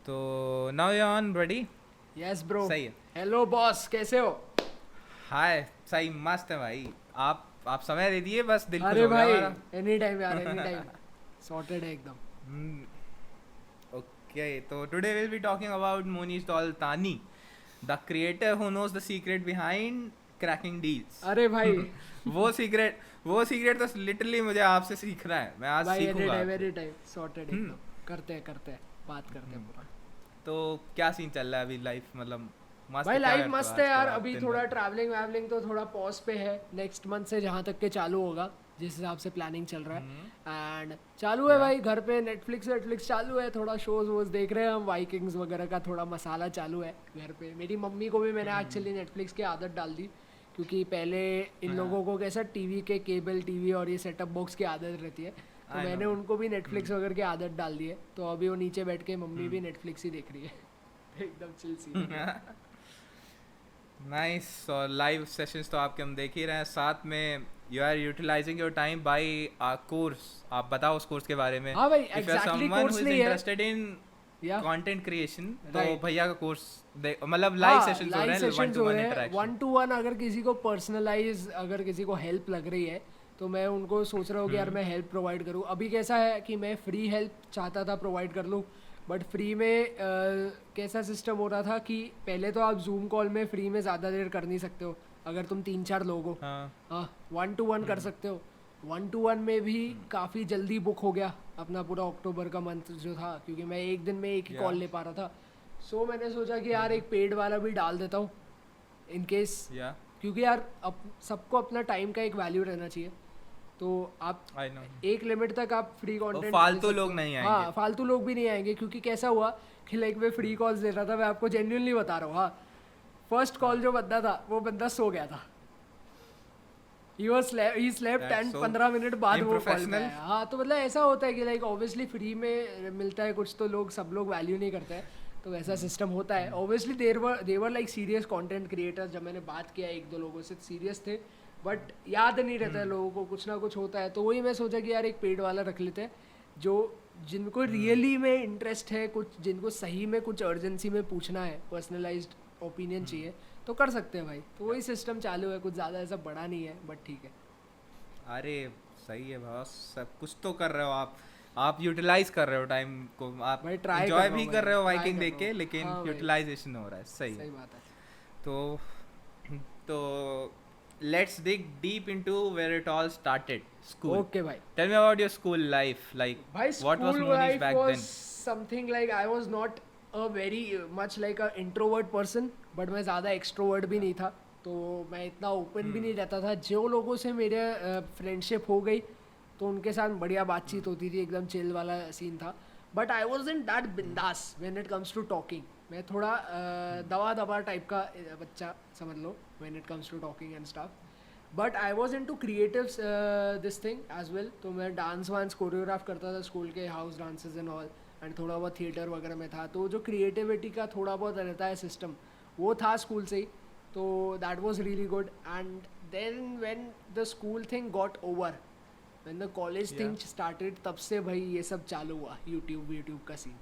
तो now you on buddy. Yes bro. सही है. हेलो बॉस, कैसे हो? हाय. सही मस्त है भाई. आप समय दे दिए, बस दिल खुश अरे हो गया भाई, हमारा. एनी टाइम यार, एनी टाइम. सॉर्टेड है एकदम. ओके, तो today will be talking about Monish Daulatani, the creator who knows the secret behind cracking deals. अरे भाई. वो सीक्रेट तो लिटरली मुझे आपसे सीखना है. मैं आज भाई सीखूंगा आपसे. एनी टाइम सॉर्टेड हम्म. एकदम. करते हैं बात करते हैं पूरा. तो क्या सीन चल रहा है अभी लाइफ, मतलब मस्त भाई क्या लाइफ करते हो मस्त है आजकल यार. आप अभी दिन थोड़ा भर. ट्रैवलिंग वैवलिंग तो थोड़ा पॉज पे है. नेक्स्ट मंथ से जहाँ तक के चालू होगा, जिस हिसाब से प्लानिंग चल रहा हम्म. है. एंड चालू है या. भाई, घर पे नेटफ्लिक्स चालू है. थोड़ा शोज वोज देख रहे हैं हम. वाइकिंग्स वगैरह का थोड़ा मसाला चालू है घर पे. मेरी मम्मी को भी मैंने एक्चुअली नेटफ्लिक्स की आदत डाल दी, क्योंकि पहले इन हाँ. लोगों को कैसा टीवी के केबल टीवी और ये सेटअप बॉक्स की आदत रहती है, तो आई नो. मैंने उनको भी नेटफ्लिक्स वगैरह की आदत डाल दी है. तो अभी वो नीचे बैठ के मम्मी भी नेटफ्लिक्स ही देख रही है. एकदम चिल सीन है. नाइस. और लाइव सेशंस तो आपके हम देख ही रहे हैं. साथ में you are utilising your time by a course. आप बताओ उस कोर्स के बारे में. हाँ भाई, if you are exactly someone who course is नहीं है. इंटरेस्टेड इन या कंटेंट क्रिएशन, तो राइट. भैया का कोर्स मतलब लाइव सेशंस हो लाइव रहे हैं, वन सेशंस टू हो वन रहे हैं इंटरेक्शन. 1 to 1. अगर किसी को पर्सनलाइज, अगर किसी को हेल्प लग रही है, तो मैं उनको सोच रहा हूँ कि यार मैं हेल्प प्रोवाइड करूँ. अभी कैसा है कि मैं फ्री हेल्प चाहता था प्रोवाइड कर लूँ, बट फ्री में कैसा सिस्टम हो रहा था कि पहले तो आप जूम कॉल में फ्री में ज़्यादा देर कर नहीं सकते हो अगर तुम 3-4 लोग हो. हाँ. हाँ, 1 to 1 कर सकते हो. 1 to 1 में भी काफ़ी जल्दी बुक हो गया अपना पूरा अक्टूबर का मंथ जो था, क्योंकि मैं एक दिन में एक ही या. कॉल ले पा रहा था. सो मैंने सोचा कि यार एक पेड वाला भी डाल देता हूँ इन केस. या. क्योंकि यार सबको अपना टाइम का एक वैल्यू रहना चाहिए. तो आप आई नो. एक लिमिट तक आप फ्री कंटेंट फालतू लोग नहीं हाँ, आएंगे. फालतू लोग भी नहीं आएंगे. क्योंकि कैसा हुआ कि लाइक मैं फ्री कॉल्स दे रहा था, मैं आपको जेन्युइनली बता रहा हूँ. हाँ, फर्स्ट कॉल जो बंदा था वो बंदा सो गया था. He slept That's and so 15 minute बाद वो कॉल पे unprofessional. आया. हाँ, तो मतलब ऐसा होता है कि लाइक ऑब्वियसली फ्री में मिलता है कुछ, तो लोग सब लोग वैल्यू नहीं करते हैं. तो वैसा सिस्टम होता है. ऑब्वियसली देवर लाइक सीरियस कंटेंट क्रिएटर्स. जब मैंने बात किया एक दो लोगों से, सीरियस थे, बट याद नहीं रहता है लोगों को, कुछ ना कुछ होता है. तो वही मैं सोचा कि यार एक पेड वाला रख लेते हैं, जो जिनको रियली में इंटरेस्ट है, कुछ जिनको सही में कुछ अर्जेंसी में पूछना है, पर्सनलाइज्ड ओपिनियन चाहिए, तो कर सकते हैं भाई. तो वही सिस्टम चालू है. कुछ ज़्यादा ऐसा बड़ा नहीं है, बट ठीक है. अरे सही है बॉस. सब कुछ तो कर रहे हो आप यूटिलाइज कर रहे हो टाइम को. आप भाई ट्राई कर एंजॉय रहा भी हूँ कर भाई, रहे हो ट्राई वाइकिंग कर देख रहा के, हूँ. लेकिन हाँ भाई, यूटिलाइजेशन हो रहा है. सही है. सही बात है. तो let's dig deep into where it all started. School. Okay भाई. Tell me about your school life. Like भाई what was school Monish life back was then. Something like I was not a very much like a introvert person, but मैं ज़्यादा extrovert भी नहीं था. तो मैं इतना ओपन भी नहीं रहता था. जो लोगों से मेरे फ्रेंडशिप हो गई, तो उनके साथ बढ़िया बातचीत होती थी. एकदम चिल वाला सीन था. But I was in that बिंदास when it comes to talking. मैं थोड़ा दवा दवा टाइप का बच्चा समझ लो when it comes to talking and stuff. But I was into creative this thing as well. तो मैं डांस वांस कोरियोग्राफ करता था स्कूल के house dances and all. And थोड़ा बहुत थिएटर वगैरह में था. तो जो क्रिएटिविटी का थोड़ा बहुत रहता है सिस्टम, वो था स्कूल से ही. तो that was really good. And then when the school thing got over, when the college Yeah. Thing started, तब से भाई ये सब चालू हुआ. यूट्यूब का सीन.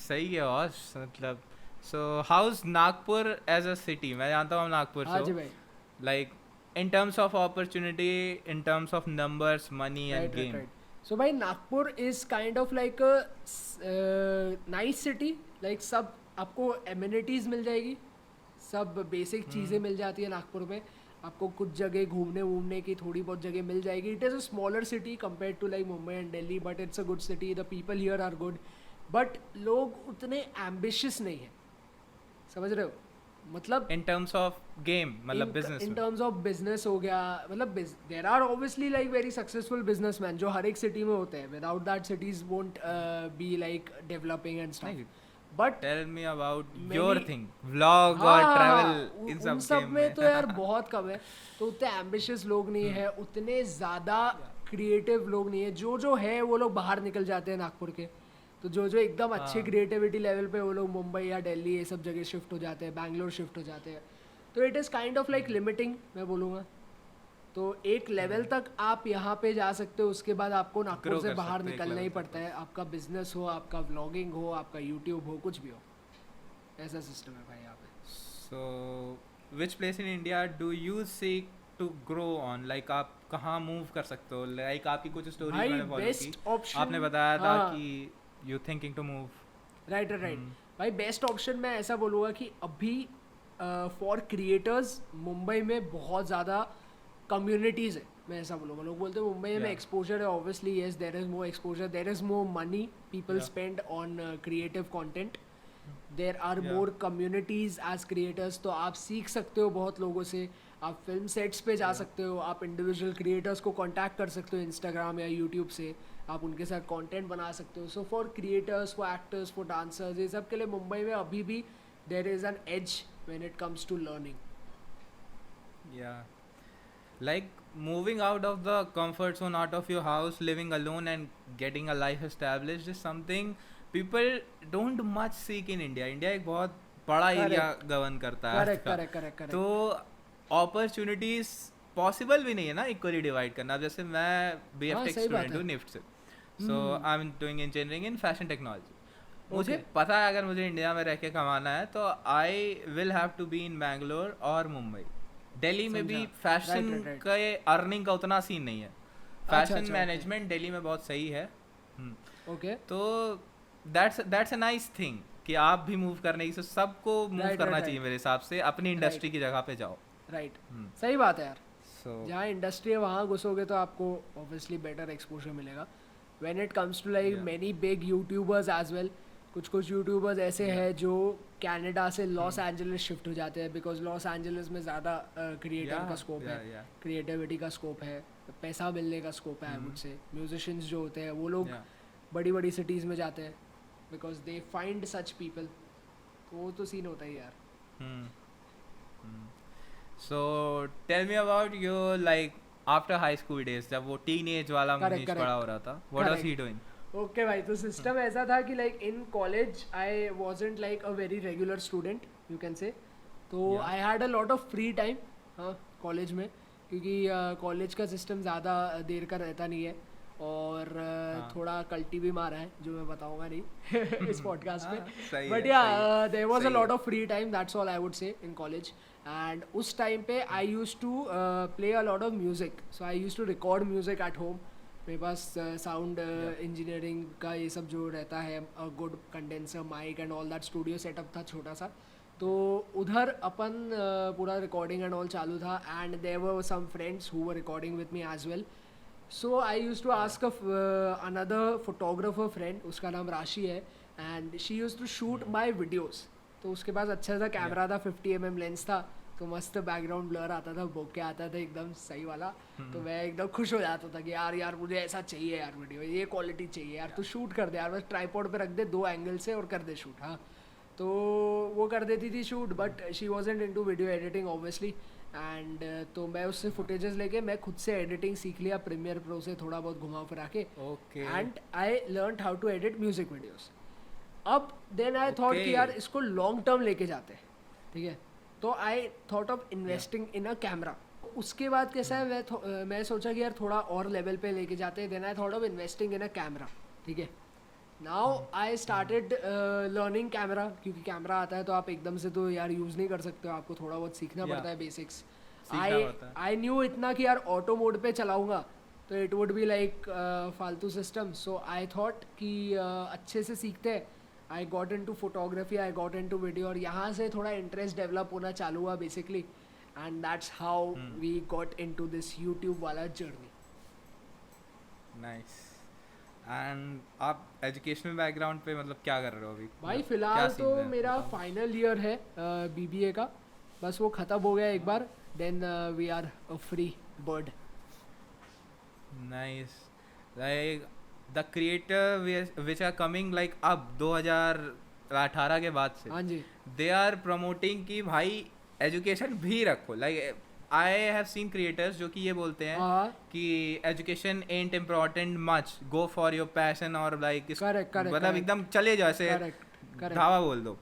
सही है बॉस. मतलब so how's Nagpur as a city. मैं जानता हूँ नागपुर हाँ जी से. भाई. Like in terms of opportunity, in terms of numbers, money and right right game. Right. So भाई Nagpur is kind of like nice city. Like सब आपको एमिनिटीज़ मिल जाएगी, सब बेसिक चीज़ें मिल जाती है नागपुर में. आपको कुछ जगह घूमने वूमने की थोड़ी बहुत जगह मिल जाएगी. It is a smaller city compare to like Mumbai and Delhi, but it's a good city. The people here are good, but लोग उतने एम्बिशियस नहीं है. समझ रहे हो? मतलब In terms of game, मतलब business इन में. टर्म्स ऑफ बिजनेस हो गया. मतलब there are obviously like very successful businessman जो हर एक सिटी में होते हैं. Without that cities won't be like developing and नहीं, stuff. But tell me about Many- your thing. Vlog और travel इन उन सब सब game में तो यार में. बहुत कम है. तो उतने एम्बिशियस लोग नहीं है, उतने ज़्यादा क्रिएटिव लोग नहीं है. जो है वो लोग बाहर निकल जाते हैं नागपुर के. तो जो एकदम अच्छे क्रिएटिविटी लेवल पे, वो लोग मुंबई या दिल्ली ये सब जगह शिफ्ट हो जाते हैं, बैंगलोर शिफ्ट हो जाते हैं. तो it is kind of like limiting, मैं बोलूँगा. तो एक लेवल तक आप यहाँ पे जा सकते हो, उसके बाद आपको नागपुर Grow से कर बाहर सकते हो एक निकलना ही level तक पड़ता है। आपका बिजनेस हो, आपका व्लॉगिंग हो, आपका यूट्यूब हो, कुछ भी हो, ऐसा सिस्टम है भाई यहाँ पे। So, which place in India do you seek to grow on? Like आप कहाँ मूव कर सकते हो? Like आपकी कुछ स्टोरीज भाई मैंने फॉलो की, बेस्ट आपने ऑप्शन, बताया था हाँ, कि you thinking to move. Right right. भाई बेस्ट ऑप्शन मैं ऐसा बोलूँगा कि अभी फॉर क्रिएटर्स मुंबई में बहुत ज़्यादा कम्युनिटीज़ है, मैं ऐसा बोलूँगा। लोग बोलते हैं मुंबई में Yeah. एक्सपोजर है, obviously yes there is more exposure, there is more money people Yeah. Spend on creative content, there are Yeah. More communities as creators. तो आप सीख सकते हो बहुत लोगों से, आप फिल्म सेट्स पे जा Yeah. सकते हो, आप इंडिविजुअल क्रिएटर्स को कांटेक्ट कर सकते हो इंस्टाग्राम या यूट्यूब से, आप उनके साथ कंटेंट बना सकते हो। So for creators, for actors, for dancers, ये सब के लिए मुंबई में अभी भी there is an edge when it comes to learning. Yeah. Like moving out of the comfort zone, out of your house, living alone and getting a life established is something people don't much seek in India. India एक बहुत बड़ा area govern करता है correct अर्थ correct correct का, correct. तो opportunities possible भी नहीं है ना इक्वली डिवाइड करना। अब जैसे मैं बी एफ हाँ, टेक सही बात स्टूडेंट है। हूँ निफ्ट से, so I am doing engineering in fashion technology. मुझे Okay. पता है अगर मुझे इंडिया में रह के कमाना है तो I will have to be in Bangalore और मुंबई। दिल्ली में भी समझा। Fashion Right, right, right. का अर्निंग का उतना सीन नहीं है। अच्छा, फैशन अच्छा, मैनेजमेंट दिल्ली में बहुत सही है। ओके तो दैट्स अ नाइस थिंग कि आप भी मूव करने की, सबको मूव Right, करना right, चाहिए right. मेरे हिसाब से, अपनी इंडस्ट्री की जगह पे जाओ। राइट, हम्म। सही बात है यार। सो जहाँ इंडस्ट्री है वहाँ घुसोगे तो आपको ऑब्वियसली बेटर एक्सपोजर मिलेगा। When it comes to like Yeah. Many big YouTubers as well, कुछ कुछ यूट्यूबर्स ऐसे Yeah. हैं जो कनाडा से लॉस एंजलिस शिफ्ट हो जाते हैं, बिकॉज लॉस एंजलिस में ज़्यादा क्रिएटर का स्कोप है, क्रिएटिविटी का स्कोप है, पैसा मिलने का स्कोप है। Hmm. मुझसे म्यूजिशियंस जो होते हैं वो लोग Yeah. बड़ी बड़ी सिटीज़ में जाते हैं because they find such people. तो वो तो सीन होता ही यार। So tell me about your like after high school days, जब वो टीनेज वाला Correct, मुनीश correct. बड़ा हो रहा था, what was Correct. he doing? Okay भाई, तो सिस्टम ऐसा था कि like in college I wasn't like a very regular student you can say. तो Yeah. I had a lot of free time हाँ कॉलेज में, क्योंकि कॉलेज का सिस्टम ज़्यादा देर का रहता नहीं है, और हाँ. थोड़ा कल्टी भी मारा है जो मैं बताऊंगा नहीं इस पॉडकास्ट हाँ, में। सही बट है, या सही है, देयर वाज अ सही लॉट है। Of free time, that's all I would say in college. And उस टाइम पे I use to play a lot of music, so I use to record music at home. मेरे पास sound engineering का ये सब जो रहता है, good condenser mic and all that, studio setup था छोटा सा। तो उधर अपन पूरा रिकॉर्डिंग एंड ऑल चालू था, and there were some friends who were recording with me as well. So I use to ask another photographer friend, उसका नाम राशि है, and she use to shoot my videos. तो उसके पास अच्छा सा कैमरा था, 50mm लेंस था, तो मस्त बैकग्राउंड ब्लर आता था, बोके आता था एकदम सही वाला। तो मैं एकदम खुश हो जाता था कि यार मुझे ऐसा चाहिए यार, वीडियो ये क्वालिटी चाहिए यार, तू शूट कर दे यार, बस ट्राईपॉड पे रख दे 2 एंगल से और कर दे शूट। हाँ, तो वो कर देती थी shoot, but she wasn't into video editing obviously. And तो मैं उससे फुटेजेस लेके मैं खुद से एडिटिंग सीख लिया प्रीमियर प्रो से, थोड़ा बहुत घुमा फिरा के। Okay. And I learn how to edit music videos. अब देन आई थॉट कि यार इसको लॉन्ग टर्म लेके जाते हैं, ठीक है। तो आई thought of investing in a camera. उसके बाद कैसा है, मैं सोचा कि यार थोड़ा और लेवल पे लेके जाते हैं। Then I thought of investing in a camera, ठीक है। Now I started learning camera, क्योंकि कैमरा आता है तो आप एकदम से तो यार यूज़ नहीं कर सकते हो, आपको थोड़ा बहुत सीखना Yeah. पड़ता है बेसिक्स। सीखना पड़ता है। आई न्यू इतना कि यार ऑटो मोड पे चलाऊंगा तो इट वुड बी लाइक फालतू सिस्टम। सो आई थॉट कि अच्छे से सीखते हैं। I got into photography, I got into video, और यहाँ से थोड़ा इंटरेस्ट डेवलप होना चालू हुआ basically, and that's how we got into this YouTube वाला जर्नी। Nice. And आप एजुकेशनल बैकग्राउंड पे मतलब क्या कर रहे हो अभी? भाई मतलब फिलहाल क्या तो scene है? मेरा बताओ। फाइनल ईयर है बीबीए का, बस वो ख़त्म हो गया एक बार, then we are a free bird. Nice. Like the creator which are coming like अब 2018 के बाद से हाँ जी, they are promoting कि भाई एजुकेशन भी रखो। Like I have seen creators जो कि ये बोलते हैं हाँ, कि education ain't important much, go for your passion और like Correct, correct, मतलब correct. एकदम चले जाओ ऐसे करेक्ट करेक्ट। धावा बोल दो।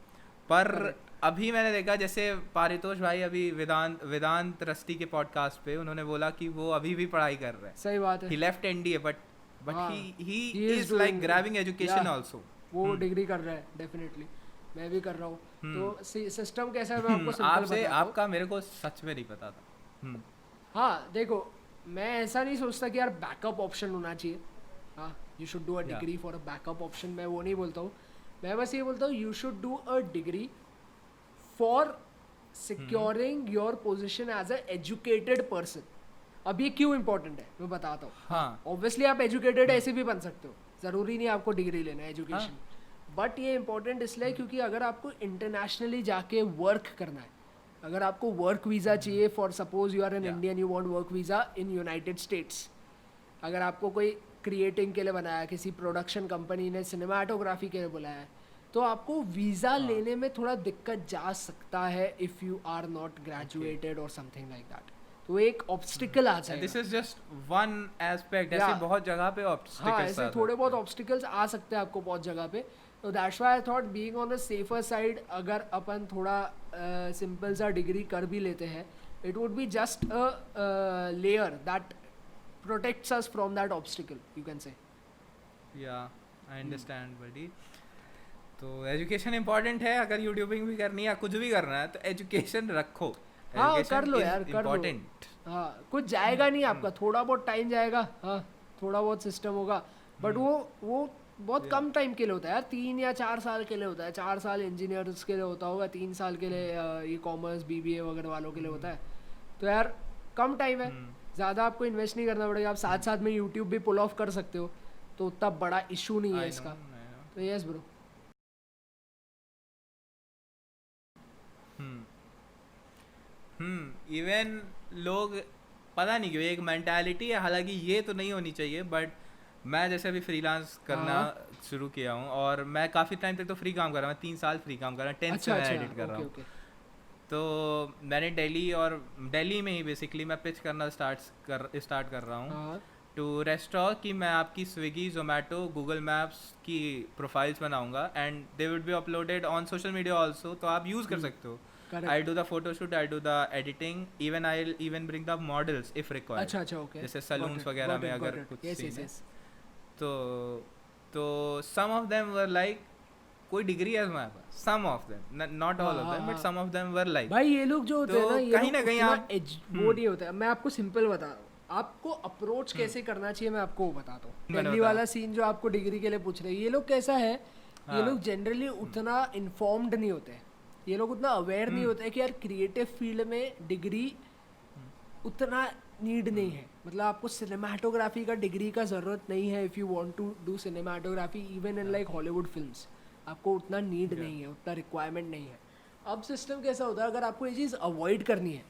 पर Correct. अभी मैंने देखा जैसे पारितोष भाई अभी वेदांत रस्टी के पॉडकास्ट पे उन्होंने बोला कि वो अभी भी पढ़ाई कर रहे हैं. सही बात He है. left NDA but हाँ, he he is is like doing- grabbing education yeah, also. वो हम्म. डिग्री कर रहा है डेफिनेटली. मैं भी कर रहा हूँ. हम्म. तो सिस्टम कैसा है मैं आपको सिंपल आपसे बताता हूँ. आपका मेरे को सच में नहीं पता था. हम्म. हाँ देखो, मैं ऐसा नहीं सोचता कि यार बैकअप ऑप्शन होना चाहिए. हाँ, you should do a Yeah. Degree for a backup option. मैं वो नहीं बोलता हूँ. मैं बस ये बोलता हूँ you should do a degree for securing your position as a educated person. अब ये क्यों इंपॉर्टेंट है मैं बताता हूँ. हाँ. ऑब्वियसली आप एजुकेटेड ऐसे भी बन सकते हो, ज़रूरी नहीं आपको डिग्री लेना है एजुकेशन. बट ये इंपॉर्टेंट इसलिए क्योंकि अगर आपको इंटरनेशनली जाके वर्क करना है, अगर आपको वर्क वीज़ा चाहिए, for suppose you are an Yeah. Indian, you want work visa in United States, अगर आपको कोई क्रिएटिंग के लिए बनाया, किसी प्रोडक्शन कंपनी ने सिनेमाटोग्राफी के लिए बुलाया है, तो आपको वीज़ा लेने में थोड़ा दिक्कत जा सकता है if you are not graduated और समथिंग लाइक दैट. तो एक ऑब्स्टिकल आ जाएगा. This is just one aspect. ऐसे Yeah. बहुत जगह पे हाँ, ऑब्स्टिकल्स ऐसे थोड़े बहुत ऑब्स्टिकल्स आ सकते हैं आपको बहुत जगह पे. तो that's why I thought being on the safer side, अगर अपन थोड़ा सिंपल सा डिग्री कर भी लेते हैं, it would be just a layer that protects us from that obstacle, you can say. या आई अंडरस्टैंड बडी. तो एजुकेशन इंपॉर्टेंट है. अगर यूट्यूबिंग भी करनी है या कुछ भी करना है तो एजुकेशन रखो. हाँ, कर लो यार, कर लो. इम्पोर्टेंट. हाँ, कुछ जाएगा नहीं आपका, थोड़ा बहुत टाइम जाएगा. हाँ, थोड़ा बहुत सिस्टम होगा, बट वो बहुत कम टाइम के लिए होता है यार. 3 या 4 साल के लिए होता है. 4 साल इंजीनियर्स के लिए होता होगा, 3 साल के लिए ई कॉमर्स BBA वगैरह वालों के लिए होता है. तो यार कम टाइम है, ज़्यादा आपको इन्वेस्ट नहीं करना पड़ेगा. आप साथ साथ में यूट्यूब भी पुल ऑफ कर सकते हो, तो उतना बड़ा इशू नहीं है इसका. तो यस ब्रो. इवन लोग पता नहीं क्यों एक मेंटालिटी है, हालांकि ये तो नहीं होनी चाहिए, बट मैं जैसे अभी फ्रीलांस करना शुरू किया हूँ और मैं काफ़ी टाइम तक तो फ्री काम कर रहा हूँ. मैं 3 साल फ्री काम कर रहा हूँ. 10th से मैं एडिट कर रहा हूँ. तो मैंने दिल्ली में ही बेसिकली मैं पिच करना स्टार्ट कर रहा हूँ टू रेस्टोरेंट कि मैं आपकी स्विगी, जोमेटो, गूगल मैप्स की प्रोफाइल्स बनाऊंगा and they would be uploaded on social media also. तो आप यूज़ कर सकते हो. I do the photo shoot, I do the editing, even I'll even bring the models if required. अच्छा okay. जैसे salons वगैरह में अगर कुछ सीन है तो some of them were like कोई डिग्री है तुम्हारे पास. some of them, not all of them, but some of them were like. भाई ये लोग जो होते हैं ना, ये कहीं ना कहीं आप वो नहीं होता है. मैं आपको सिंपल बता रहा हूँ, आपको अप्रोच कैसे करना चाहिए मैं आपको बताता हूँ. दिल्ली वाला सीन जो आपको डिग्री के लिए पूछ रहे हैं, ये लोग कैसा है, ये लोग जनरली उतना इन्फॉर्म्ड नहीं होते. ये लोग उतना अवेयर नहीं होते कि यार क्रिएटिव फील्ड में डिग्री उतना नीड नहीं है. मतलब आपको सिनेमाटोग्राफी का डिग्री का ज़रूरत नहीं है. If you want to do cinematography even in like Hollywood films, आपको उतना नीड नहीं है, उतना रिक्वायरमेंट नहीं है. अब सिस्टम कैसा होता है, अगर आपको ये चीज़ अवॉइड करनी है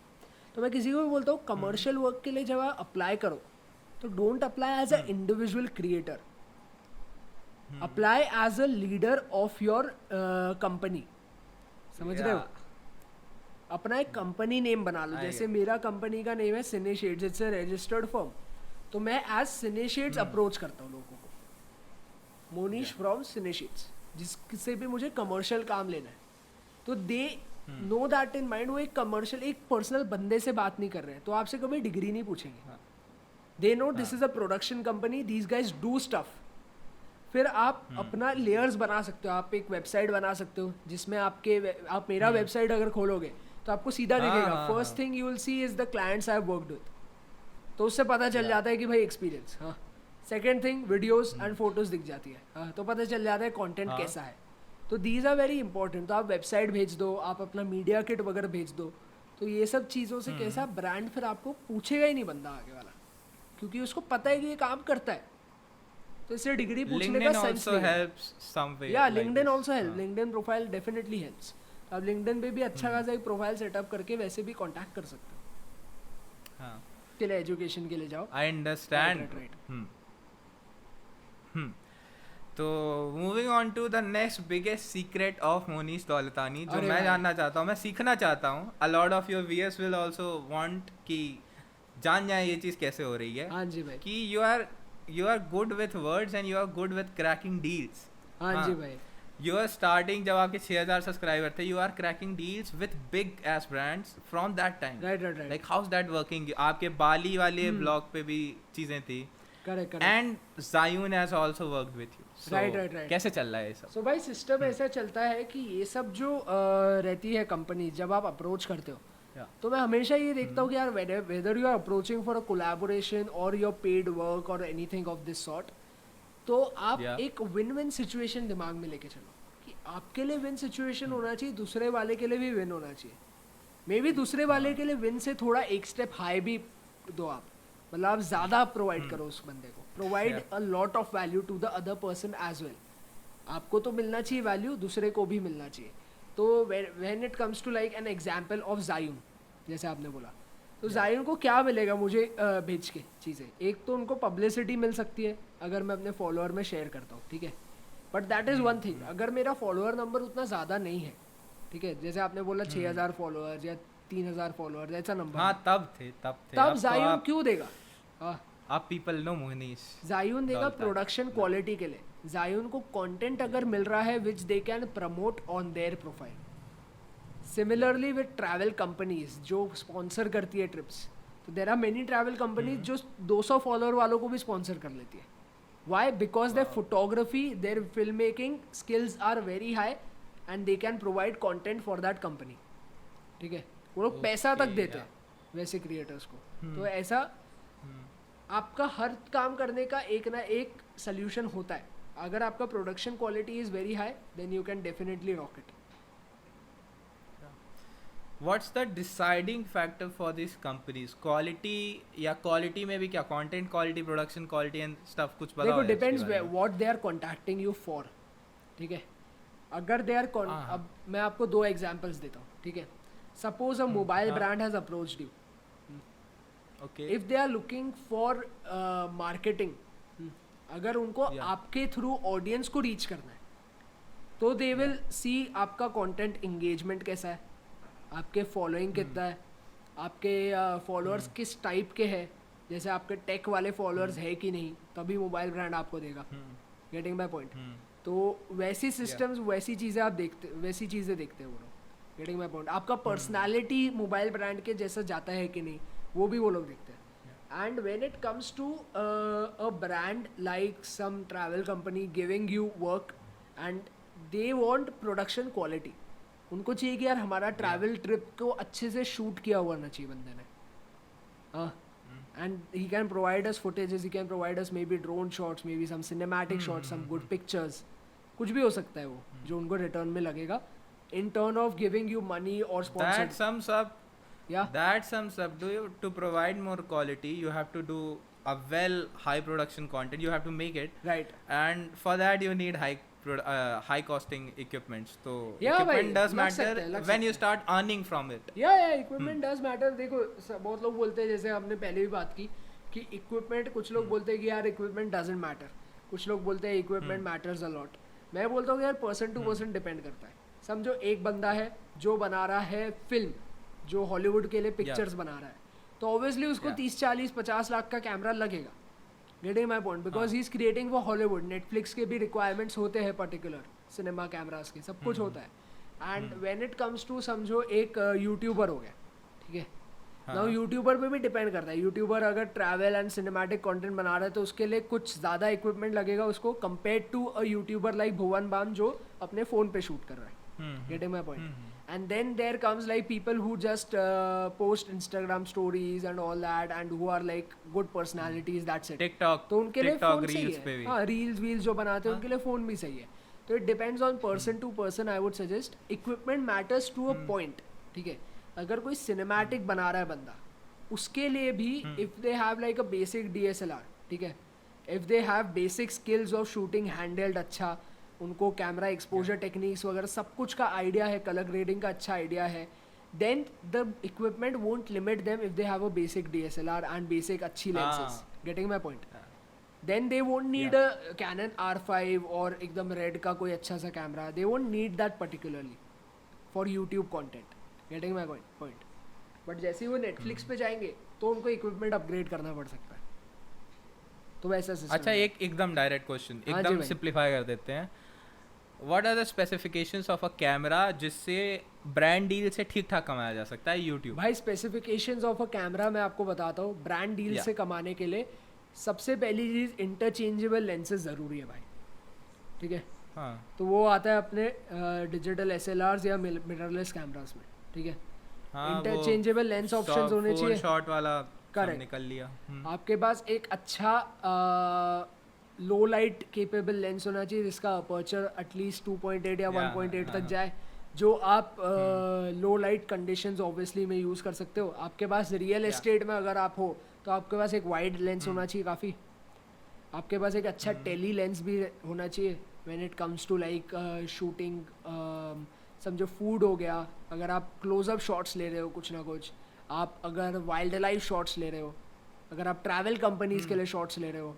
तो मैं किसी को भी बोलता हूँ कमर्शियल वर्क के लिए जब आप अप्लाई करो तो don't apply as a individual creator, apply as a leader of your company. समझ रहे हो? अपना एक कंपनी नेम बना लो. जैसे मेरा कंपनी का नेम है सिनेशेड्स, इट्स अ रजिस्टर्ड फर्म. तो मैं एज सिनेशेड्स अप्रोच करता हूँ लोगों को. मोनीश फ्रॉम सिनेशेड्स, जिससे भी मुझे कमर्शियल काम लेना है, तो they know that in mind. वो एक कमर्शियल, एक पर्सनल बंदे से बात नहीं कर रहे हैं, तो आपसे कभी डिग्री नहीं पूछेंगे. They know this is a production company, these guys do stuff. फिर आप अपना लेयर्स बना सकते हो. आप एक वेबसाइट बना सकते हो जिसमें आप मेरा वेबसाइट अगर खोलोगे तो आपको सीधा दिखेगा first thing you will see is the clients I have worked with. तो उससे पता चल जाता है कि भाई एक्सपीरियंस. हाँ, second thing videos and photos दिख जाती है. हाँ, तो पता चल जाता है कंटेंट कैसा है. तो दीज आर वेरी इंपॉर्टेंट. तो आप वेबसाइट भेज दो, आप अपना मीडिया किट वगैरह भेज दो. तो ये सब चीज़ों से कैसा ब्रांड फिर आपको पूछेगा ही नहीं बंदा आगे वाला, क्योंकि उसको पता है कि ये काम करता है. तो इससे डिग्री पूछने का सेंस नहीं है. या LinkedIn also help. LinkedIn profile definitely helps. आप लिंक्डइन पे भी अच्छा खासा एक प्रोफाइल सेटअप करके वैसे भी कांटेक्ट कर सकते हो. हाँ, के लिए एजुकेशन के लिए जाओ. I understand. तो moving on to the next biggest secret of Monish Daulatani, जो मैं जानना चाहता हूँ, मैं सीखना चाहता हूँ. A lot of your viewers will also want कि जान जाए ये चीज़ कैसे हो रही है. हाँ जी भाई. कि you are good with words and you are good with cracking deals. हाँ जी भाई. यू आर स्टार्टिंग जब आपके 6000 सब्सक्राइबर थे, you are cracking deals with big ass brands from that time. Right. Like how is that working? आपके बाली वाले blog पे भी चीजें थी. Correct. And Zayun has also worked with you. So, Right. कैसे चल रहा है ये सब? सो भाई सिस्टम ऐसा चलता है कि ये सब जो रहती है कंपनी, जब आप अप्रोच करते हो Yeah. तो मैं हमेशा ये देखता हूँ कि यार whether you are approaching for a collaboration और योर पेड वर्क और एनीथिंग ऑफ दिस सॉर्ट, तो आप Yeah. एक विन विन सिचुएशन दिमाग में लेके चलो कि आपके लिए विन सिचुएशन होना चाहिए, दूसरे वाले के लिए भी विन होना चाहिए. मे बी दूसरे वाले के लिए विन से थोड़ा एक स्टेप हाई भी दो आप, मतलब आप ज़्यादा प्रोवाइड करो उस बंदे को, provide a lot of value to the other person as well. आपको तो मिलना चाहिए वैल्यू, दूसरे को भी मिलना चाहिए. तो when it comes to like an example of Zayun, जैसे आपने बोला, तो Zayun को क्या मिलेगा मुझे भेज के चीज़ें? एक तो उनको पब्लिसिटी मिल सकती है अगर मैं अपने फॉलोअर में शेयर करता हूँ, ठीक है, but that is one thing. अगर मेरा फॉलोअर नंबर उतना ज़्यादा नहीं है, ठीक है, जैसे आपने बोला 6000 फॉलोअर्स या 3000 फॉलोअर्स, ऐसा नंबर, हाँ तब थे. तब अब तो Zayun क्यों देगा? आप पीपल नो मोहनीश. Zayun देगा प्रोडक्शन क्वालिटी के लिए. Zayun को कंटेंट अगर मिल रहा है which they can promote on their profile. Similarly with travel companies जो स्पॉन्सर करती है ट्रिप्स, तो there are many travel companies जो 200 फॉलोअर वालों को भी स्पॉन्सर कर लेती है. Why? Because their photography, their film making skills are very high and they can provide content for that company. ठीक है, वो लोग पैसा तक देते हैं वैसे क्रिएटर्स को. तो ऐसा आपका हर काम करने का एक ना एक सोल्यूशन होता है. अगर आपका production quality is very high then you can definitely rock it. What's the deciding factor for these companies? Quality या quality में भी क्या? Content quality, production quality and stuff कुछ पता देखो होगा डिपेंड्स इसके बारे में? What they are contacting you for. ठीक है, अगर दे आर अब मैं आपको 2 एग्जांपल्स देता हूँ. ठीक है, suppose a mobile brand has approached you. Okay. If they are looking for marketing, अगर उनको आपके थ्रू ऑडियंस को रीच करना है, तो दे विल सी आपका कंटेंट एंगेजमेंट कैसा है, आपके फॉलोइंग कितना है, आपके फॉलोअर्स किस टाइप के हैं, जैसे आपके टेक वाले फॉलोअर्स है कि नहीं, तभी मोबाइल ब्रांड आपको देगा. Getting my point? तो वैसी सिस्टम्स वैसी चीज़ें आप देखते, वैसी चीज़ें देखते हैं वो लोग. Getting my point? आपका पर्सनैलिटी मोबाइल ब्रांड के जैसा जाता है कि नहीं, वो भी वो लोग देखते हैं. And when it comes to a brand like some travel company giving you work and they want production quality, उनको चाहिए कि यार हमारा ट्रैवल ट्रिप को अच्छे से शूट किया हुआ ना चाहिए बंदे ने. And he can provide us footages, he can provide us maybe drone shots, maybe some cinematic shots, some good pictures, कुछ भी हो सकता है वो जो उनको रिटर्न में लगेगा in turn off giving you money और sponsor. That sums up. Yeah. That sums up. To provide more quality, you have to do a well high production content. You have to make it. Right. And for that you need high costing equipments. So Yeah, equipment भाई, does लग matter सकता है, लग when you सकता start earning from it. या equipment does matter. देखो बहुत लोग बोलते हैं, जैसे हमने पहले भी बात की कि इक्विपमेंट, कुछ लोग बोलते हैं कि यार इक्विपमेंट डजंट मैटर, कुछ लोग बोलते हैं इक्विपमेंट मैटर्स अ लॉट. मैं बोलता हूँ कि यार पर्सन टू पर्सन डिपेंड करता है. समझो एक बंदा है जो बना रहा है फिल्म, जो हॉलीवुड के लिए पिक्चर्स बना रहा है, तो ऑब्वियसली उसको 30-40-50 लाख का कैमरा लगेगा. Getting my point? Because he is creating for Hollywood. Netflix के भी रिक्वायरमेंट्स होते हैं पर्टिकुलर सिनेमा कैमरास के, सब कुछ होता है. And when it comes to समझो एक यूट्यूबर हो गया, ठीक है, नाउ यूट्यूबर पे भी डिपेंड करता है. यूट्यूबर अगर ट्रैवल एंड सिनेमैटिक कंटेंट बना रहा है तो उसके लिए कुछ ज़्यादा इक्विपमेंट लगेगा उसको, compare to a YouTuber like Bhuvan Bam जो अपने फ़ोन पे शूट कर रहा है. Getting my point? And then there comes like people who just post Instagram stories and all that, and who are like good personalities. That's it. TikTok. तो उनके लिए TikTok phone सही reels पे है. भी. हाँ, रील्स वील्स जो बनाते हैं उनके लिए फ़ोन भी सही है. तो it depends on person to person. I would suggest equipment matters to a point. ठीक है, अगर कोई सिनेमैटिक बना रहा है बंदा, उसके लिए भी if they have like a basic DSLR, ठीक है, if they have basic skills of shooting handled, अच्छा उनको कैमरा एक्सपोजर टेक्निक्स वगैरह सब कुछ का आइडिया है, कलर ग्रेडिंग का अच्छा आइडिया है, then the equipment won't limit them if they have a basic DSLR and basic अच्छी lenses. Getting my point? Then they won't need a Canon R5 और एकदम रेड का कोई अच्छा सा camera. They won't need that particularly for YouTube content. Getting my point? But जैसे ही वो नेटफ्लिक्स पे जाएंगे तो उनको इक्विपमेंट अपग्रेड करना पड़ सकता है. तो वैसा सिस्टम. अच्छा, एक एकदम डायरेक्ट क्वेश्चन, हाँ जी एकदम भाई. सिंप्लीफाई कर देते हैं. What are the specifications of a camera जिससे ब्रांड डील से ठीक ठाक कमाया जा सकता है यूट्यूब? भाई स्पेसिफिकेशंस ऑफ अ कैमरा मैं आपको बताता हूँ। Brand deal Yeah. से कमाने के लिए सबसे पहली चीज़ इंटरचेंजेबल लेंसेज ज़रूरी है भाई, ठीक है। हाँ तो वो आता है अपने डिजिटल SLRs या मिररलेस कैमरास में, ठीक है। हाँ, इंटरचेंजेबल लेंस ऑप्शंस होने चाहिए। शॉट वाला सब Correct. निकल लिया। आपके पास एक अच्छा लो लाइट केपेबल लेंस होना चाहिए जिसका अपर्चर एटलीस्ट 2.8 या 1.8 तक जाए, जो आप लो लाइट कंडीशंस ऑब्वियसली में यूज़ कर सकते हो। आपके पास रियल एस्टेट में अगर आप हो तो आपके पास एक वाइड लेंस होना चाहिए काफ़ी। आपके पास एक अच्छा टेली लेंस भी होना चाहिए when it comes to like shooting. समझो फूड हो गया, अगर आप क्लोजअप शॉट्स ले रहे हो कुछ ना कुछ, आप अगर वाइल्ड लाइफ शॉट्स ले रहे हो, अगर आप ट्रैवल कंपनीज के लिए शॉट्स ले रहे हो,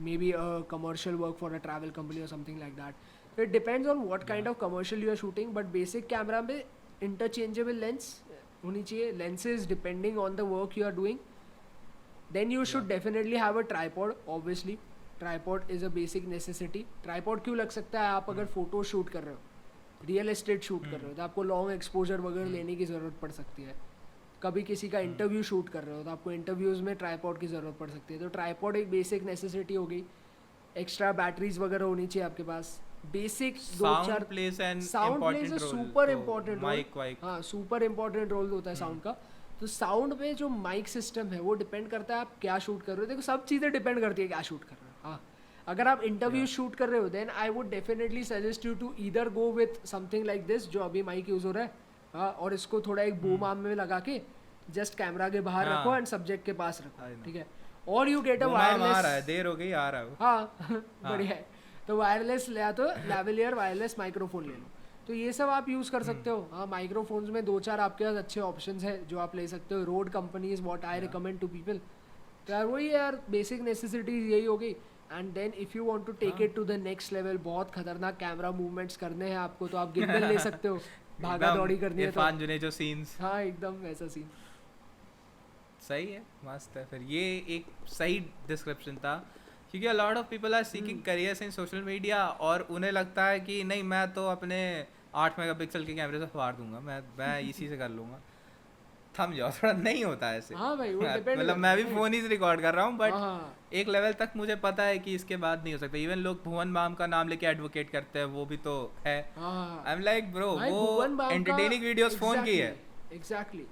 maybe commercial work for a travel company और समथिंग लाइक दैट। तो it depends on what kind of commercial you are shooting, but basic camera में इंटरचेंजेबल लेंस होनी चाहिए। Lenses depending on the work you are doing, then you should definitely have a tripod. Obviously tripod is a basic necessity. tripod क्यों लग सकता है? आप अगर photo shoot कर रहे हो, रियल एस्टेट शूट कर रहे हो, तो आपको लॉन्ग एक्सपोजर वगैरह लेने की ज़रूरत पड़ सकती है। कभी किसी का इंटरव्यू शूट कर रहे हो तो आपको इंटरव्यूज़ में ट्राईपॉड की ज़रूरत पड़ सकती है। तो ट्राईपॉड एक बेसिक नेसेसिटी हो गई। एक्स्ट्रा बैटरीज वगैरह होनी चाहिए आपके पास। Basic sound place and sound super important role. हाँ, सुपर इम्पोर्टेंट रोल होता है साउंड का। तो साउंड पे जो माइक सिस्टम है वो डिपेंड करता है आप क्या शूट कर रहे हो। देखो सब चीज़ें डिपेंड करती है क्या शूट कर रहे हो। हाँ, अगर आप इंटरव्यू शूट कर रहे हो then I would definitely suggest you to either go with something like this, जो अभी माइक यूज़ हो रहा है। हाँ, और इसको थोड़ा एक बूम आर्म में लगा के जस्ट कैमरा के बाहर रखो एंड सब्जेक्ट के पास रखो, ठीक है। और यू गेट अ वायरलेस। देर हो गई, आ रहा है। हाँ बढ़िया है। तो वायरलेस ले तो लैवेलियर वायरलेस माइक्रोफोन ले लो, तो ये सब आप यूज़ कर सकते हो। हाँ, माइक्रोफोन्स में 2-4 आपके पास अच्छे ऑप्शंस हैं जो आप ले सकते हो। Road companies what I recommend to people. तो यार वही यार बेसिक नेसेसिटीज यही हो गई। And then if you want to take it to the next level, बहुत खतरनाक कैमरा मूवमेंट्स करने हैं आपको, तो आप गिम्बल ले सकते हो। भागा दौड़ी करनी है इरफान जुने जो सीन्स। हाँ, एकदम वैसा सीन। सही है, मस्त है। फिर ये एक सही डिस्क्रिप्शन था, क्योंकि a lot of people are seeking careers in social media और उन्हें लगता है कि नहीं मैं तो अपने 8 मेगापिक्सल के कैमरे से फाड़ दूंगा, मैं इसी से कर लूँगा। थम जाओ थोड़ा, नहीं होता ऐसे। हाँ भाई, वो डिपेंड मतलब मैं भी फ़ोन ही से रिकॉर्ड कर रहा हूँ, बट हाँ, एक लेवल तक मुझे पता है कि इसके बाद नहीं हो सकता। इवन लोग भुवन बाम का नाम लेके एडवोकेट करते हैं, वो भी तो है। आई एम लाइक ब्रो, वो एंटरटेनिंग वीडियोस फ़ोन की है एग्जैक्टली,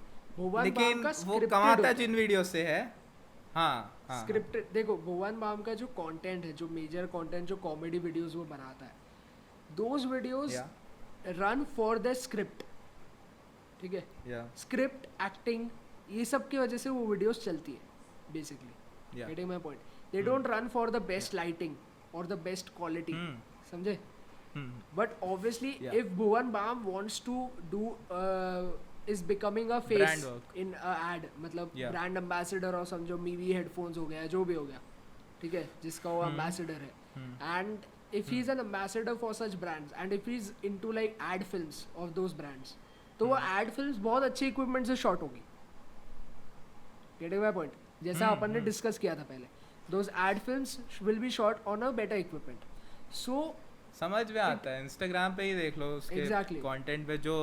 लेकिन वो कमाता जिन वीडियो से है। हाँ, स्क्रिप्टेड। देखो भुवन बाम का जो कंटेंट है, जो मेजर कंटेंट, जो कॉमेडी वीडियोस वो बनाता है, those videos run for the script, ठीक है। स्क्रिप्ट, एक्टिंग, ये सब की वजह से वो वीडियोस चलती है basically. Getting my point? They don't run for the best lighting और द बेस्ट क्वालिटी, समझे? But obviously if Bhuvan Bam wants to do is becoming a face in a ad, मतलब ब्रांड एम्बेसडर और समझो मीवी हेडफोन्स हो गया, जो भी हो गया, ठीक है, जिसका वो एम्बेसडर है। And if he is an ambassador for such brands and if he is into like ad films of those brands, तो वो ad films बहुत अच्छे equipment से shot होगी। Getting my point? जैसा अपन ने डिस्कस किया था पहले, those ad films will be shot on a better equipment. So समझ में आता है। इंस्टाग्राम पे ही देख लो, उसके कंटेंट पे जो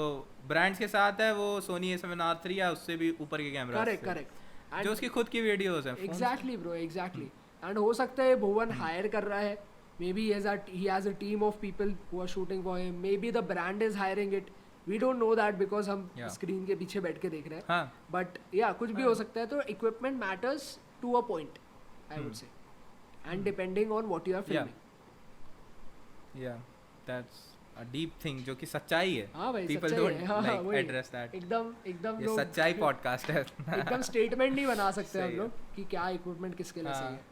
ब्रांड्स के साथ है वो सोनी A7R3 या उससे भी ऊपर के कैमरा। करेक्ट, जो उसकी खुद की वीडियोस हैं। Exactly bro, exactly. एंड हो सकता है भुवन हायर कर रहा है, may be he has a team of people who are shooting for him, maybe the brand is hiring it, we don't know that because हम स्क्रीन के पीछे बैठ के देख रहे हैं। बट या कुछ भी हो सकता है। तो equipment matters to a point, I would say, and depending on what you are filming. Yeah, that's a deep thing, जो कि सच्चाई है। हाँ भाई, people don't like address that। एकदम ये सच्चाई पॉडकास्ट है। एकदम स्टेटमेंट नहीं बना सकते हम लोग कि क्या इक्विपमेंट किसके लिए सही है।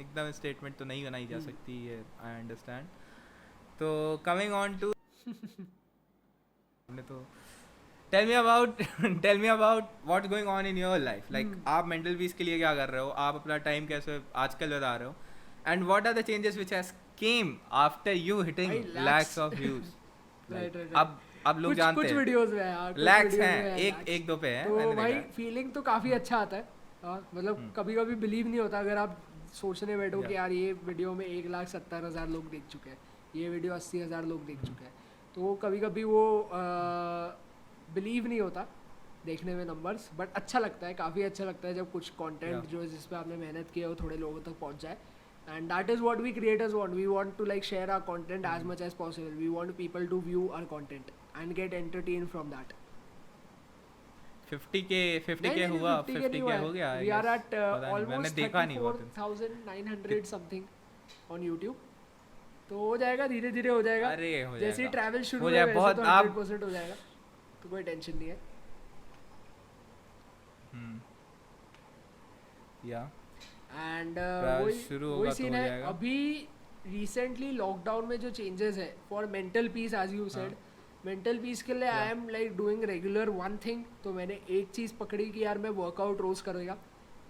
एकदम स्टेटमेंट तो नहीं बनाई जा सकती है, आई अंडरस्टैंड। तो कमिंग ऑन टू तो tell me about what's going on in your life. Like आप मेंटल पीस के लिए क्या कर रहे हो, आप अपना टाइम कैसे आजकल बता रहे हो, and what are the changes which has came after you hitting lakhs of views? अब लोग जानते हैं, कुछ वीडियोस में यार लैक्स हैं, एक दो पे हैं। तो भाई फीलिंग तो काफी अच्छा आता है। मतलब कभी-कभी बिलीव नहीं होता, अगर आप सोचने बैठो कि Yeah. यार ये वीडियो में 1,70,000 लोग देख चुके हैं, ये वीडियो 80,000 लोग देख चुके हैं, तो कभी कभी वो बिलीव नहीं होता देखने में नंबर्स, बट अच्छा लगता है, काफ़ी अच्छा लगता है जब कुछ कंटेंट Yeah. जो जिस पे आपने मेहनत की है वो थोड़े लोगों तक पहुंच जाए. And that is what we creators want. We want to like share our content as much as possible. We want people to view our content and get entertained from that. 50k हुआ, 50k हो गया. We are at मैंने almost देखा नहीं बहुत. 34,900 something on YouTube. तो हो जाएगा, धीरे धीरे हो जाएगा. अरे हो जाएगा. जैसे ही ट्रैवल शुरू हो है जाए वैसे बहुत तो आप 100% हो जाएगा, तो कोई टेंशन नहीं है. या एंड ट्रैवल शुरू होगा वही तो सीन हो है. जाएगा. अभी रिसेंटली लॉकडाउन में जो चेंजेस है for mental peace, as you said, mental peace के लिए I am like doing regular one thing. तो मैंने एक चीज़ पकड़ी कि यार मैं वर्कआउट रोज़ करेगा,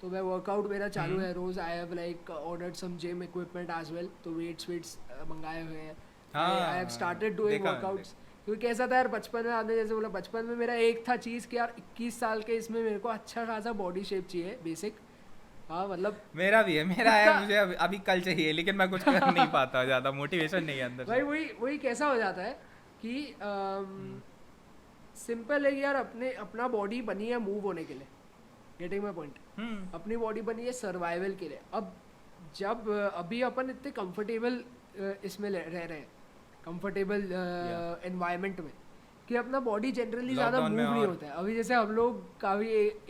तो मैं वर्कआउट मेरा चालू है रोज़. I have like ordered some gym equipment as well, तो वेट्स मंगाए हुए हैं. I have started doing workouts. क्योंकि कैसा था यार, बचपन में आपने जैसे बोला, बचपन में मेरा एक था चीज़ कि यार 21 साल के इसमें मेरे को अच्छा खासा बॉडी शेप चाहिए बेसिक. हाँ मतलब मेरा भी है, मेरा है, मुझे अभी कल चाहिए, लेकिन मैं कुछ कर नहीं पाता, ज़्यादा मोटिवेशन नहीं है अंदर से. भाई वही कैसा हो जाता है कि सिंपल है कि यार अपना बॉडी बनी है मूव होने के लिए. Getting my point. अपनी बॉडी बनी है सर्वाइवल के लिए. अब जब अभी अपन इतने कंफर्टेबल इसमें रह रहे हैं, कंफर्टेबल एनवायरनमेंट में, कि अपना बॉडी जनरली ज़्यादा मूव नहीं होता है. अभी जैसे हम लोग काफ़ी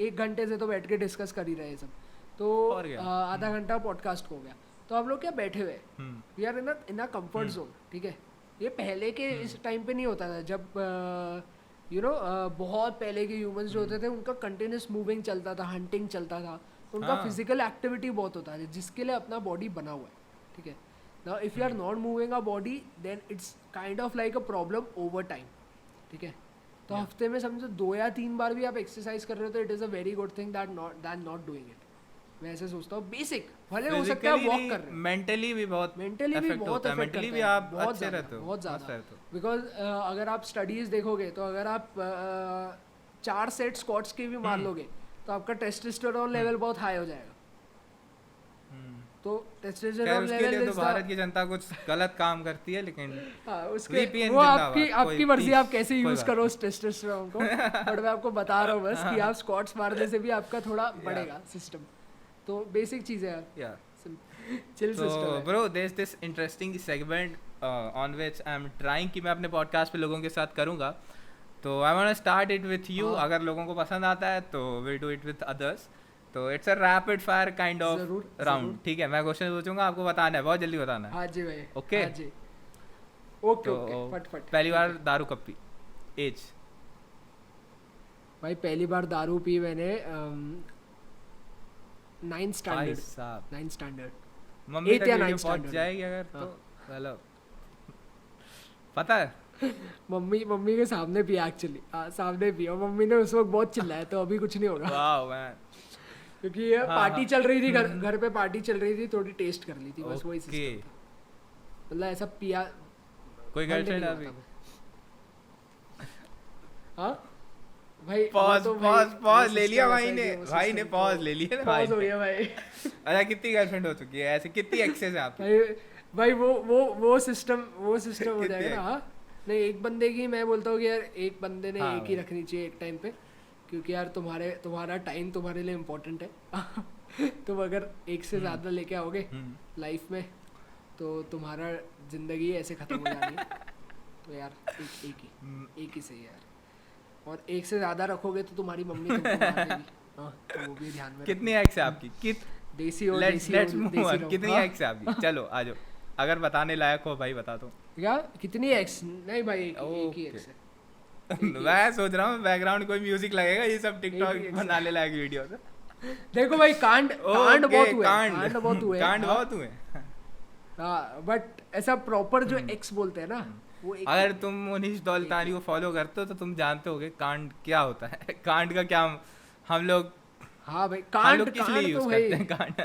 1 घंटे से तो बैठ के डिस्कस कर ही रहे हैं सब, तो आधा घंटा पॉडकास्ट हो गया, तो हम लोग क्या बैठे हुए we are in a comfort zone. ठीक है, ये पहले के इस टाइम पे नहीं होता था. जब बहुत पहले के ह्यूमंस जो होते थे उनका कंटिन्यूस मूविंग चलता था, हंटिंग चलता था, तो उनका फिजिकल एक्टिविटी बहुत होता है जिसके लिए अपना बॉडी बना हुआ है. ठीक है, now if you are not moving a body then it's kind of like a problem over time. ठीक है, तो हफ्ते में समझो 2 या 3 बार भी आप एक्सरसाइज कर रहे हो तो it is a very good thing that not doing it. मैं ऐसे सोचता हूँ बेसिक भले हो सकता है वॉक कर रहे हो, मेंटली भी बहुत इफेक्ट मेंटली भी आप अच्छे रहते हो, बहुत ज़्यादा. बिकॉज अगर आप स्टडीज़ देखोगे तो अगर आप 4 सेट स्क्वाट्स के भी मार लोगे तो आपका टेस्टोस्टेरोन लेवल बहुत हाई हो जाएगा. तो टेस्टोस्टेरोन लेवल तो भारत की जनता कुछ गलत काम करती है, लेकिन उसके वो आपकी मर्जी, आप कैसे यूज करो उस टेस्टोस्टेरोन को. बट मैं आपको बता रहा हूँ बस कि आप स्क्वाट्स मारने से भी आपका थोड़ा बढ़ेगा सिस्टम. तो बेसिक चीज़ है यार. चिल सिस्टम है. Bro there is this interesting segment on which I am trying कि मैं अपने पॉडकास्ट पे लोगों के साथ करूँगा. तो I want to start it with you. अगर लोगों को पसंद आता है तो will do it with others. तो it's a rapid fire kind of round. ठीक है, मैं क्वेश्चन पूछूंगा, आपको बताना है, बहुत जल्दी बताना है. हाँ जी भाई. ओके हाँ जी. ओके फट. पहली बार दारू कब पी? एज? भाई पहली बार दारू पी मैंने 9th स्टैंडर्ड. मम्मी तक या वीडियो 9th पहुंच standard. जाएगी अगर तो हेलो पता है. मम्मी के सामने पिया एक्चुअली. सामने पिया, मम्मी ने उस वक्त बहुत चिल्लाया, तो अभी कुछ नहीं होगा. Wow man. क्योंकि ये पार्टी चल रही थी, घर पे पार्टी चल रही थी, थोड़ी टेस्ट कर ली थी बस, वही सिस्टम था. मतलब ऐसा पिया. कोई गर्लफ्रेंड अभी? हाँ भाई पॉज ले लिया भाई ने पॉज ले लिया ना. पॉज हो गया भाई. अच्छा कितनी गर्लफ्रेंड हो चुकी है ऐसे, कितनी एक्सेस है आपकी? भाई वो सिस्टम हो जाएगा ना. हाँ नहीं, एक बंदे की मैं बोलता हूँ कि यार एक बंदे ने एक ही रखनी चाहिए एक टाइम पे, क्योंकि यार तुम्हारा टाइम तुम्हारे लिए इम्पोर्टेंट है. तुम अगर एक से ज़्यादा लेके आओगे लाइफ में तो तुम्हारा ज़िंदगी ऐसे ख़त्म हो जानी है. तो यार एक ही सही यार. और एक से ज़्यादा रखोगे तो तुम्हारी मम्मी तुमको मार देगी. तो वो भी ध्यान में. कितनी एक्स है आपकी? देसी हो. कितनी एक्स है आपकी? चलो आ जाओ, अगर बताने लायक हो भाई बता दो. क्या कितनी एक्स? नहीं भाई एक ही एक्स है. मैं सोच रहा हूँ बैकग्राउंड कोई म्यूजिक लगेगा, ये सब टिकटॉक बनाने लायक वीडियो है. देखो भाई कांड बहुत हुए. हाँ बट ऐसा प्रॉपर जो एक्स बोलते हैं ना, वो अगर तुम मुनीश दौलतानी को फॉलो करते हो तो तुम जानते होगे कांड क्या होता है. कांड का क्या हम लोग. हाँ भाई कांड किस लिए यूज करते हैं कांड?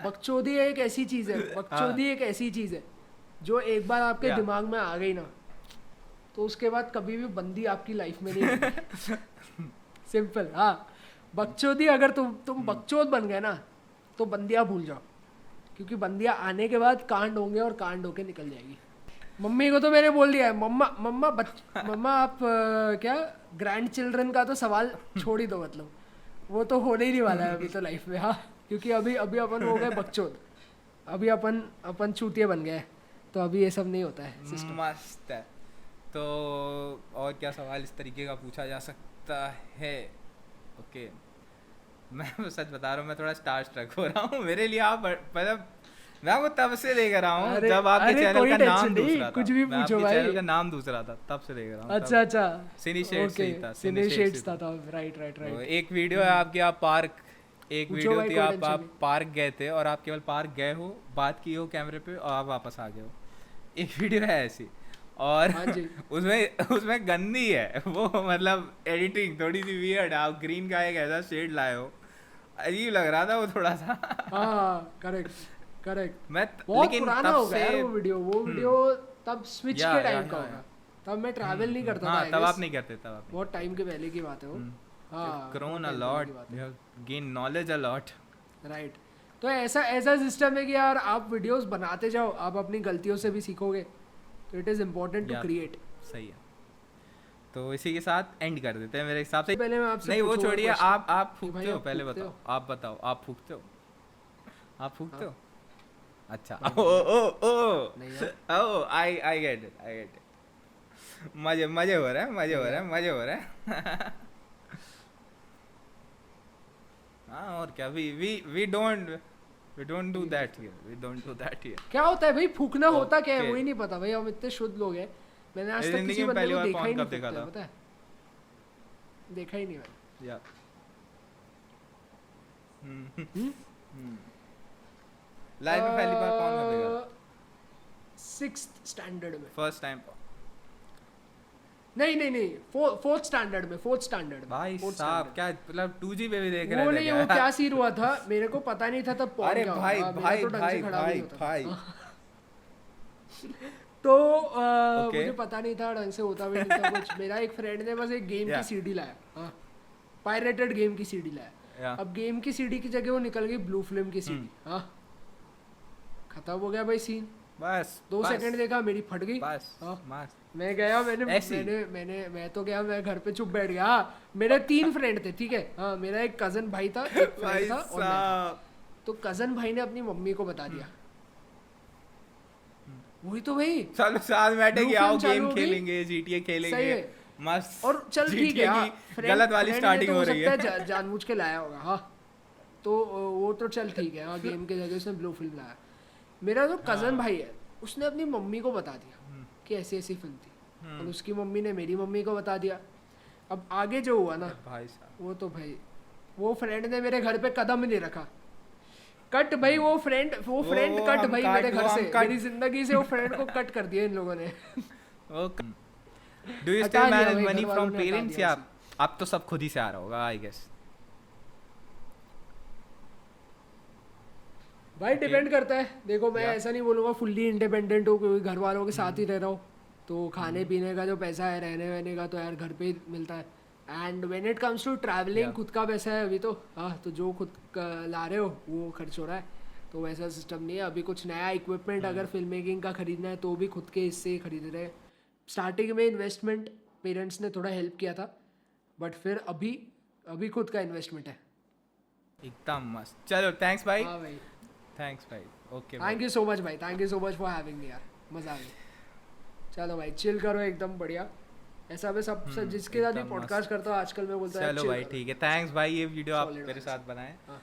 बकचोदी एक ऐसी चीज है, एक ऐसी चीज है जो एक बार आपके दिमाग में आ गई ना, तो उसके बाद कभी भी बंदी आपकी लाइफ में नहीं होगी. सिंपल. हाँ बकचोदी, अगर तुम बकचोद बन गए ना तो बंदियां भूल जाओ. क्योंकि बंदियाँ आने के बाद कांड होंगे और कांड होके निकल जाएगी। मम्मी को तो मैंने बोल दिया है, मम्मा आप क्या ग्रैंड चिल्ड्रन का तो सवाल छोड़ ही दो, मतलब वो तो होने ही नहीं वाला है अभी तो लाइफ में। हाँ, क्योंकि अभी अभी अपन हो गए बकचोद, अभी अपन चूतिए बन गए, तो अभी ये सब नहीं होता है सिस्टम। मस्त है। तो और क्या सवाल इस तरीके का पूछा जा सकता है? ओके, मैं सच बता रहा हूँ, मैं थोड़ा स्टार स्ट्रक हो रहा हूँ। मेरे लिए आप मतलब मैं आपको तब से देख रहा हूँ जब आपके चैनल का नाम दूसरा था। कुछ भी मैं पूछो आपके भाई। चैनल का नाम दूसरा था, तब से देख रहा हूँ। अच्छा अच्छा, सिनी शेड्स से ही था, सिनी शेड्स था, राइट। तो एक वीडियो है आपकी, आप पार्क, एक पूछो वीडियो भाई, थी कोई आप टेंशन नहीं। पार्क गए थे और आप केवल पार्क गए हो, बात की हो कैमरे पे और आप वापस आ गए हो। एक वीडियो है ऐसी, और हाँ जी। उसमें गंदी है वो, मतलब एडिटिंग थोड़ी सी वियर्ड, आप ग्रीन का एक ऐसा शेड लाए हो, अजीब लग रहा था वो थोड़ा सा। हाँ करेक्ट। मैं बहुत लेकिन पुराना तब हो गया से यार वो वीडियो तब स्विच या, के या, टाइम का या, होगा, तब मैं ट्रैवल नहीं करता था। हाँ, I तब guess। आप नहीं करते, तब आप बहुत टाइम के पहले की बात है वो। हाँ, grown बहुत a time lot, पहले की बात है। you have gained knowledge a lot. Right. तो ऐसा सिस्टम है कि यार आप वीडियोस बनाते जाओ, आप अपनी गलतियों से भी सीखोगे, तो it is important to Yeah. Create. सही है, तो इसी के साथ एंड कर देते हैं मेरे हिसाब से। पहले मैं आपसे नहीं वो पूछूंगा छोड़िए, question आप कि भाई फूकते हो, आप पहले फूकते बताओ, हो? आप बताओ, आप फूकते हो? आप फूकते हाँ। हो? अच्छा, नहीं, ओ नहीं यार। Oh I get it. मजे हो रहे हैं। हाँ, और क्या, we don't do that here. क्या होता है भाई फूकना, होता क्या है Okay. वही नहीं पता भाई, हम इतने शुद्ध लोग हैं। मैंने आज मेरी तक जिंदगी किसी में बंदे पहली को बार देखा ही porn नहीं कब देखा फूकते, था? पता है, देखा ही नहीं मैंने। या लाइफ में पहली बार कौन कब देखा? 6th स्टैंडर्ड में। First time. नहीं, 4th स्टैंडर्ड में, 4th स्टैंडर्ड में। भाई 4th साहब, standard। क्या मतलब 2G पे भी देख वो रहे थे नहीं, क्या? वो क्या सीन हुआ था, मेरे को पता नहीं था तब porn अरे क्या भाई होता है। भाई मेरा तो ढंग भाई से खड़ा भी भाई नहीं होता था। भाई तो Okay. मुझे पता नहीं था, ढंग से होता भी नहीं था कुछ। मेरा एक फ्रेंड ने बस एक गेम की Yeah. सीडी लाया, हाँ, पायरेटेड गेम की सीडी लाया। Yeah. अब गेम की सीडी की जगह वो निकल गई ब्लू फिल्म की सीडी। हाँ, खत्म हो गया भाई सीन। बस 2 सेकंड देखा, मेरी फट गई। बस हाँ। मस्त। मैं गया, ऐसी? मैं तो गया, मैं घर पे चुप बैठ गया। हाँ, मेरे 3 फ्रेंड थे, ठीक है। हाँ, मेरा एक कजन भाई था, एक भाई फ्रेंड था और मैं था। साहब, तो कजन भाई ने अपनी मम्मी को बता दिया। वही तो भाई, चलो साथ बैठे Blue कि आओ film चालू गेम हो गई। खेलेंगे, GTA सही खेलेंगे, है। मस्त। और चल ठीक है। GTA हाँ, की गलत वाली friend ने स्टार्टिंग तो हो हो रही सकता है। जानबूझ के लाया होगा। हाँ, तो वो तो चल ठीक है। हाँ, गेम के जगह उसने ब्लू फिल्म लाया। मेरा जो कजन भाई है, उसने अपनी मम्मी को बता दिया कि ऐसी ऐसी फिल्म थी, और उसकी मम्मी ने मेरी मम्मी को बता दिया। अब आगे जो हुआ ना, भाई साहब, वो तो भाई, वो फ्रेंड ने मेरे घर पे कदम ही नहीं रखा। कट भाई, वो फ्रेंड कट हम भाई कट, मेरे घर वो से, हम कट। मेरी जिंदगी से वो फ्रेंड को कट कर दिया इन लोगों ने। डू यू हटा स्टिल दिया मैनेज भाई, मनी घर वालों फ्रॉम ने हटा पेरेंट्स, दिया या उसे। अब तो सब खुद ही से आ रहा होगा आई गेस? भाई डिपेंड करता है। देखो, मैं Yeah. ऐसा नहीं बोलूँगा फुल्ली इंडिपेंडेंट हो, क्योंकि घर वालों के साथ ही रह रहा हूँ, तो खाने पीने का जो पैसा है, रहने वहने का, तो यार घर पे ही मिलता है। And when it comes to travelling, Yeah. खुद का पैसा है अभी तो। हाँ, तो जो खुद ला रहे हो वो खर्च हो रहा है, तो वैसा सिस्टम नहीं है अभी। कुछ नया इक्विपमेंट अगर फिल्म मेकिंग का खरीदना है तो भी खुद के हिस्से ही खरीद रहे हैं। स्टार्टिंग में इन्वेस्टमेंट पेरेंट्स ने थोड़ा हेल्प किया था, बट फिर अभी खुद का इन्वेस्टमेंट है। एकदम मस्त। चलो थैंक्स भाई, हाँ भाई, थैंक्स भाई, okay thank you so much भाई, thank you so much for having me यार, मज़ा आ गया। चलो भाई, चिल करो एकदम बढ़िया। ऐसा मैं सब जिसके साथ भी एकदम पॉडकास्ट करता हूँ आजकल, मैं बोलता हूँ चलो भाई ठीक है, थैंक्स भाई, ये वीडियो आप Solid मेरे भाई। साथ बनाए। हाँ।